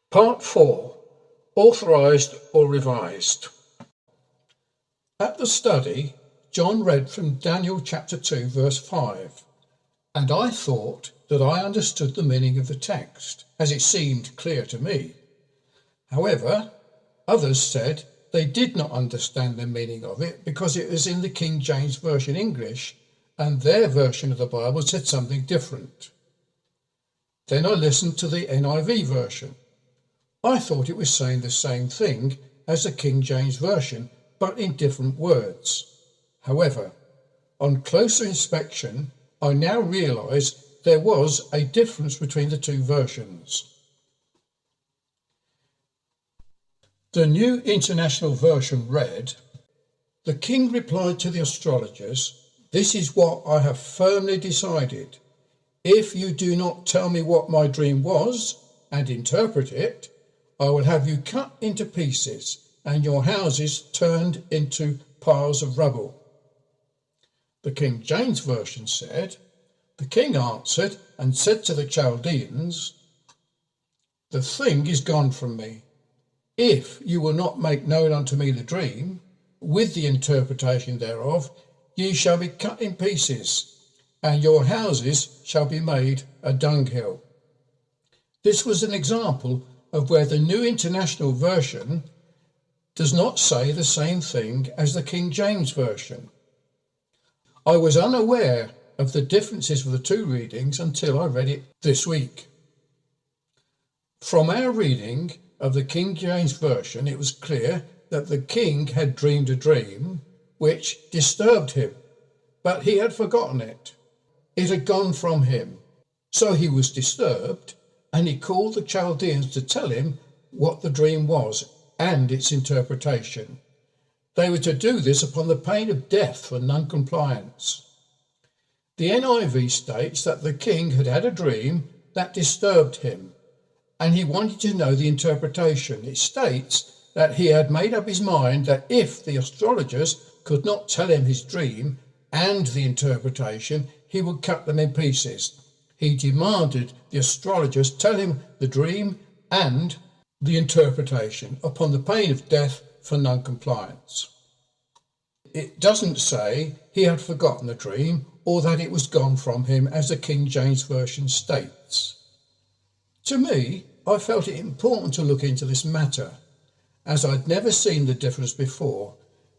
Part 4. Authorised or Revised. At the study, John read from Daniel chapter 2 verse 5, and I thought that I understood the meaning of the text, as it seemed clear to me. However, others said they did not understand the meaning of it because it was in the King James Version English, and their version of the Bible said something different. Then I listened to the NIV version. I thought it was saying the same thing as the King James Version, but in different words. However, on closer inspection, I now realise there was a difference between the two versions. The New International Version read, "The king replied to the astrologers, 'This is what I have firmly decided. If you do not tell me what my dream was and interpret it, I will have you cut into pieces and your houses turned into piles of rubble.'" The King James Version said, "The king answered and said to the Chaldeans, 'The thing is gone from me. If you will not make known unto me the dream, with the interpretation thereof, ye shall be cut in pieces, and your houses shall be made a dunghill.'" This was an example of where the New International Version does not say the same thing as the King James Version. I was unaware of the differences of the two readings until I read it this week. From our reading of the King James Version, it was clear that the king had dreamed a dream which disturbed him, but he had forgotten it. It had gone from him. So he was disturbed, and he called the Chaldeans to tell him what the dream was and its interpretation. They were to do this upon the pain of death for non-compliance. The NIV states that the king had had a dream that disturbed him, and he wanted to know the interpretation. It states that he had made up his mind that if the astrologers could not tell him his dream and the interpretation, he would cut them in pieces. He demanded the astrologers tell him the dream and the interpretation upon the pain of death for non-compliance. It doesn't say he had forgotten the dream or that it was gone from him, as the King James Version states. To me, I felt it important to look into this matter, as I'd never seen the difference before.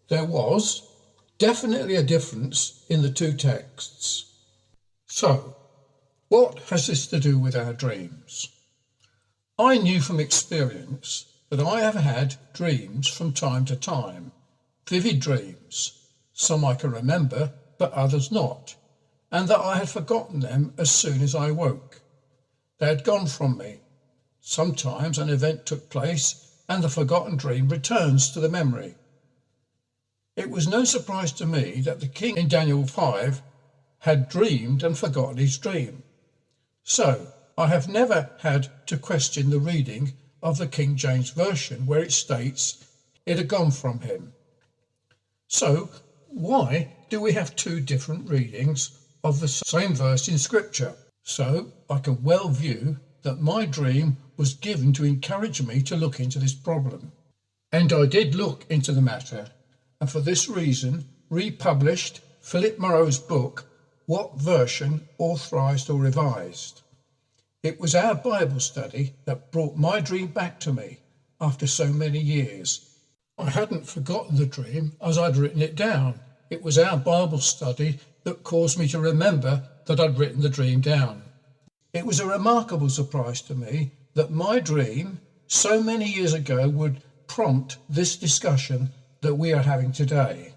There was definitely a difference in the two texts. So, what has this to do with our dreams? I knew from experience that I have had dreams from time to time, vivid dreams. Some I can remember, but others not, and that I had forgotten them as soon as I woke. They had gone from me. Sometimes an event took place and the forgotten dream returns to the memory. It was no surprise to me that the king in Daniel 5 had dreamed and forgotten his dream. So I have never had to question the reading of the King James Version where it states it had gone from him. So why do we have two different readings of the same verse in Scripture? So I can well view that my dream was given to encourage me to look into this problem. And I did look into the matter, and for this reason republished Philip Moreau's book, What Version, Authorised or Revised? It was our Bible study that brought my dream back to me after so many years. I hadn't forgotten the dream as I'd written it down. It was our Bible study that caused me to remember that I'd written the dream down. It was a remarkable surprise to me that my dream so many years ago would prompt this discussion that we are having today.